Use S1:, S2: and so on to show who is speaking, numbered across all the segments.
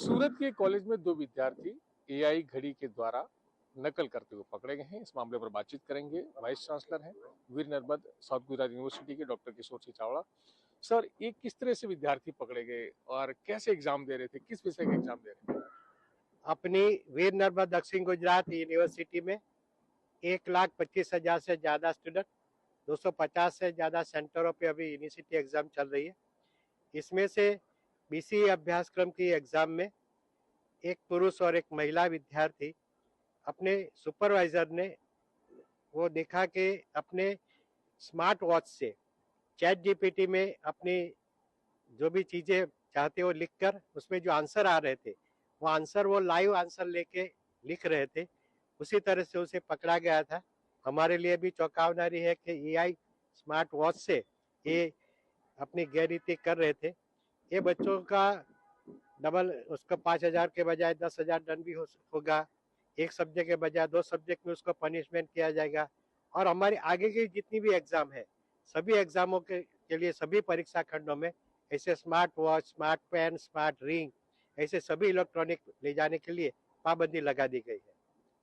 S1: सूरत के कॉलेज में दो विद्यार्थी एआई घड़ी के द्वारा नकल करते हुए पकड़े गए हैं। इस मामले पर बातचीत करेंगे। वाइस चांसलर हैं वीर नर्मद साउथ गुजरात यूनिवर्सिटी के डॉक्टर किशोर सिंह चावड़ा। सर, ये किस तरह से विद्यार्थी पकड़े गए और कैसे एग्जाम दे रहे थे, किस विषय का एग्जाम दे रहे थे?
S2: अपनी वीर नर्मद दक्षिण गुजरात यूनिवर्सिटी में 1,25,000 से ज़्यादा स्टूडेंट, 250 से ज़्यादा सेंटरों पे अभी यूनिवर्सिटी एग्ज़ाम चल रही है। इसमें से बीसीए अभ्यासक्रम की एग्ज़ाम में एक पुरुष और एक महिला विद्यार्थी अपने सुपरवाइज़र ने वो देखा कि अपने स्मार्ट वॉच से चैट जीपीटी में अपनी जो भी चीज़ें चाहते वो लिखकर उसमें जो आंसर आ रहे थे वो आंसर वो लाइव आंसर लेके लिख रहे थे। उसी तरह से उसे पकड़ा गया था। हमारे लिए भी चौंकावनारी है कि एआई स्मार्ट वॉच से ये अपनी गैररीति कर रहे थे। ये बच्चों का डबल उसको 5,000 के बजाय 10,000 दंड भी होगा। एक सब्जेक्ट के बजाय 2 सब्जेक्ट में उसको पनिशमेंट किया जाएगा। और हमारी आगे की जितनी भी एग्जाम है सभी एग्जामों के लिए सभी परीक्षा खंडों में ऐसे smart watch, smart pen, smart ring ऐसे सभी इलेक्ट्रॉनिक ले जाने के लिए पाबंदी लगा दी गई है।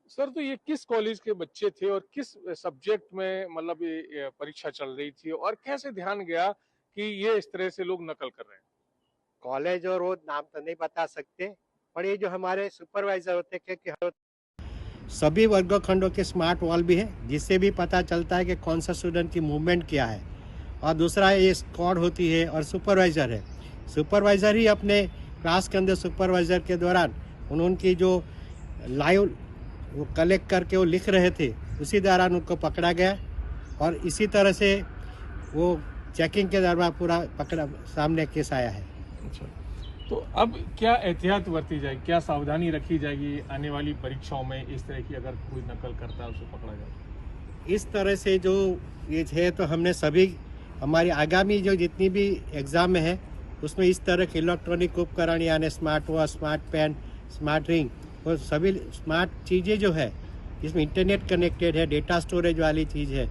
S1: सर, तो ये किस कॉलेज के बच्चे थे और किस सब्जेक्ट में मतलब ये परीक्षा चल रही थी और कैसे ध्यान गया कि ये इस तरह से लोग नकल कर रहे हैं?
S2: कॉलेज और वो नाम तो नहीं बता सकते, पर ये जो हमारे सुपरवाइजर होते हैं कि सभी वर्गखंडों के स्मार्ट वॉल भी है जिससे भी पता चलता है कि कौन सा स्टूडेंट की मूवमेंट क्या है। और दूसरा ये स्क्वाड होती है और सुपरवाइज़र है। सुपरवाइज़र ही अपने क्लास के अंदर सुपरवाइज़र के दौरान उनकी जो लाइव वो कलेक्ट करके वो लिख रहे थे उसी दौरान उनको पकड़ा गया और इसी तरह से वो चेकिंग के दौरान पूरा पकड़ा सामने केस आया है।
S1: अच्छा, तो अब क्या एहतियात बरती जाएगी, क्या सावधानी रखी जाएगी आने वाली परीक्षाओं में इस तरह की अगर कोई नकल करता है उसे पकड़ा जाए?
S2: इस तरह से जो ये है तो हमने सभी हमारी आगामी जो जितनी भी एग्ज़ाम है उसमें इस तरह के इलेक्ट्रॉनिक उपकरण यानी smart watch, smart pen, smart ring और सभी स्मार्ट चीज़ें जो है जिसमें इंटरनेट कनेक्टेड है, डेटा स्टोरेज वाली चीज़ है,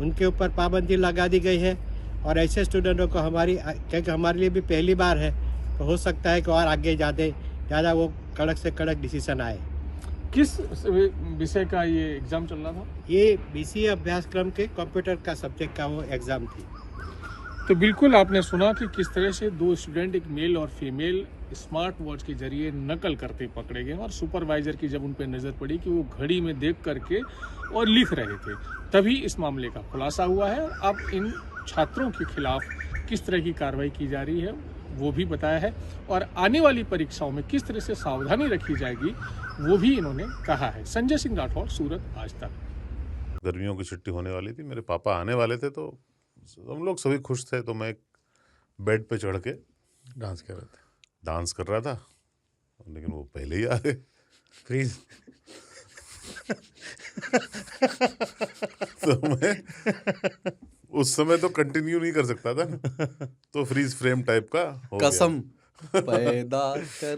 S2: उनके ऊपर पाबंदी लगा दी गई है। और ऐसे स्टूडेंटों को क्योंकि हमारे लिए भी पहली बार है तो हो सकता है कि और आगे ज़्यादा वो कड़क से कड़क डिसीजन आए।
S1: किस विषय का ये एग्जाम चल रहा था?
S2: ये बीसीए अभ्यासक्रम के कंप्यूटर का सब्जेक्ट का वो एग्ज़ाम थी।
S1: तो बिल्कुल आपने सुना कि किस तरह से दो स्टूडेंट, एक मेल और फीमेल, स्मार्ट वॉच के जरिए नकल करते पकड़े गए और सुपरवाइजर की जब उन पर नज़र पड़ी कि वो घड़ी में देख करके और लिख रहे थे, तभी इस मामले का खुलासा हुआ है। अब इन छात्रों के खिलाफ किस तरह की कार्रवाई की जा रही है वो भी बताया है और आने वाली परीक्षाओं में किस तरह से सावधानी रखी जाएगी वो भी इन्होंने कहा है। संजय सिंह राठौड़, सूरत, आज तक।
S3: गर्मियों की छुट्टी होने वाली थी, मेरे पापा आने वाले थे तो हम लोग सभी खुश थे। तो मैं एक बेड पे चढ़ के डांस कर रहा था, लेकिन वो पहले ही आ गए।
S4: फ्रीज
S3: तो मैं उस समय तो कंटिन्यू नहीं कर सकता था ना, तो फ्रीज फ्रेम टाइप का हो गया।
S4: कसम पैदा कर